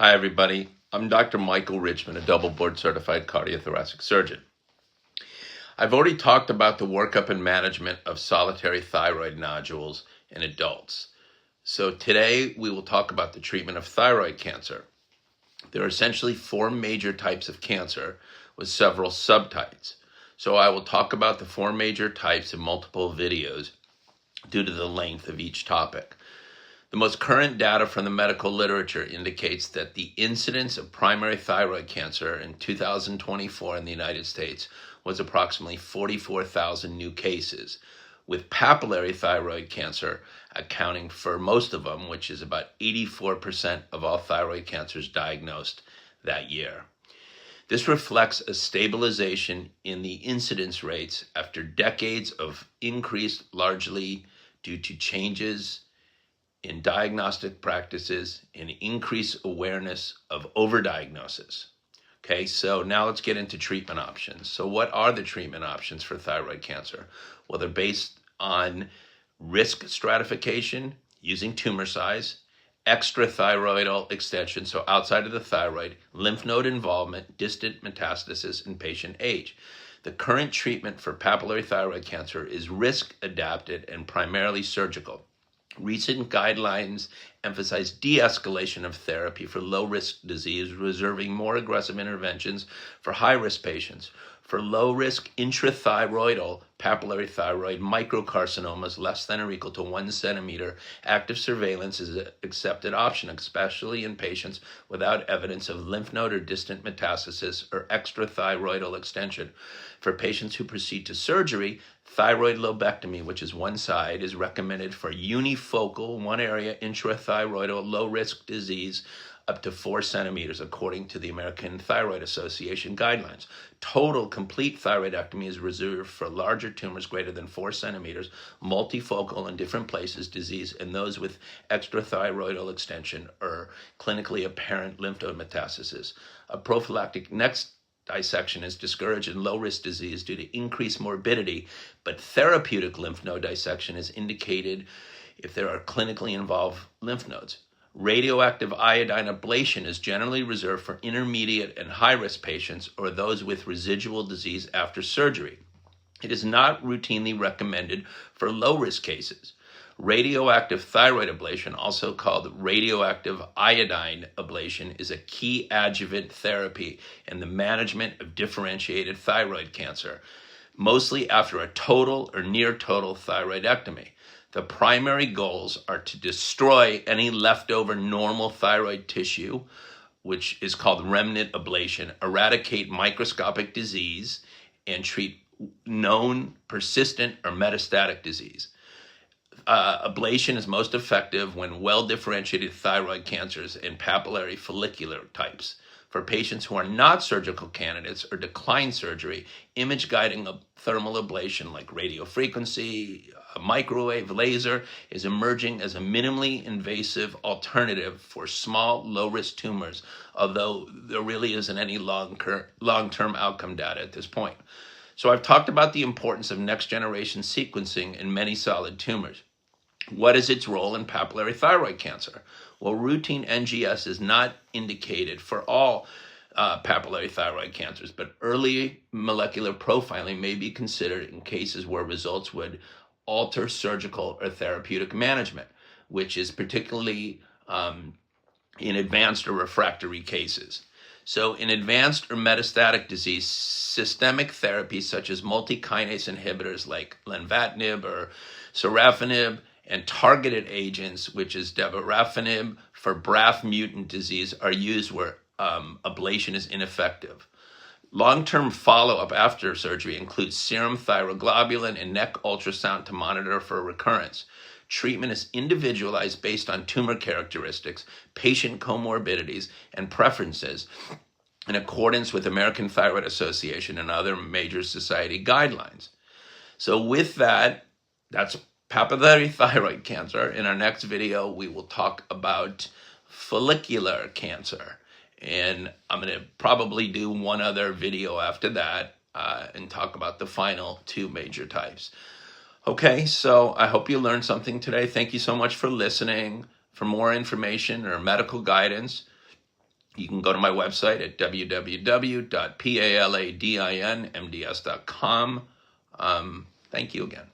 Hi, everybody. I'm Dr. Michael Richmond, a double board certified cardiothoracic surgeon. I've already talked about the workup and management of solitary thyroid nodules in adults. So today we will talk about the treatment of thyroid cancer. There are essentially four major types of cancer with several subtypes. So I will talk about the four major types in multiple videos due to the length of each topic. The most current data from the medical literature indicates that the incidence of primary thyroid cancer in 2024 in the United States was approximately 44,000 new cases, with papillary thyroid cancer accounting for most of them, which is about 84% of all thyroid cancers diagnosed that year. This reflects a stabilization in the incidence rates after decades of increase, largely due to changes in diagnostic practices and increased awareness of overdiagnosis. Okay, so now let's get into treatment options. So what are the treatment options for thyroid cancer? Well, they're based on risk stratification using tumor size, extrathyroidal extension, so outside of the thyroid, lymph node involvement, distant metastasis, and patient age. The current treatment for papillary thyroid cancer is risk adapted and primarily surgical. Recent guidelines emphasize de-escalation of therapy for low-risk disease, reserving more aggressive interventions for high-risk patients. For low-risk intrathyroidal papillary thyroid microcarcinomas less than or equal to 1 centimeter, active surveillance is an accepted option, especially in patients without evidence of lymph node or distant metastasis or extrathyroidal extension. For patients who proceed to surgery, thyroid lobectomy, which is one side, is recommended for unifocal, one area intrathyroidal low-risk disease up to 4 centimeters, according to the American Thyroid Association guidelines. Total complete thyroidectomy is reserved for larger tumors greater than 4 centimeters, multifocal in different places disease, and those with extrathyroidal extension or clinically apparent lymph node metastasis. A prophylactic next dissection is discouraged in low-risk disease due to increased morbidity, but therapeutic lymph node dissection is indicated if there are clinically involved lymph nodes. Radioactive iodine ablation is generally reserved for intermediate and high-risk patients or those with residual disease after surgery. It is not routinely recommended for low-risk cases. Radioactive thyroid ablation, also called radioactive iodine ablation, is a key adjuvant therapy in the management of differentiated thyroid cancer, mostly after a total or near total thyroidectomy. The primary goals are to destroy any leftover normal thyroid tissue, which is called remnant ablation, eradicate microscopic disease, and treat known, persistent, or metastatic disease. Ablation is most effective when well-differentiated thyroid cancers and papillary follicular types. For patients who are not surgical candidates or decline surgery, image-guiding thermal ablation like radiofrequency, microwave, laser is emerging as a minimally invasive alternative for small, low-risk tumors, although there really isn't any long-term outcome data at this point. So I've talked about the importance of next-generation sequencing in many solid tumors. What is its role in papillary thyroid cancer? Well, routine NGS is not indicated for all papillary thyroid cancers, but early molecular profiling may be considered in cases where results would alter surgical or therapeutic management, which is particularly in advanced or refractory cases. So in advanced or metastatic disease, systemic therapies such as multi-kinase inhibitors like lenvatinib or sorafenib and targeted agents, which is davarafenib for BRAF mutant disease, are used where ablation is ineffective. Long-term follow-up after surgery includes serum thyroglobulin and neck ultrasound to monitor for recurrence. Treatment is individualized based on tumor characteristics, patient comorbidities, and preferences in accordance with American Thyroid Association and other major society guidelines. So with that, that's papillary thyroid cancer. In our next video, we will talk about follicular cancer. And I'm going to probably do one other video after that and talk about the final two major types. Okay, so I hope you learned something today. Thank you so much for listening. For more information or medical guidance, You can go to my website at www.paladinmds.com. Thank you again.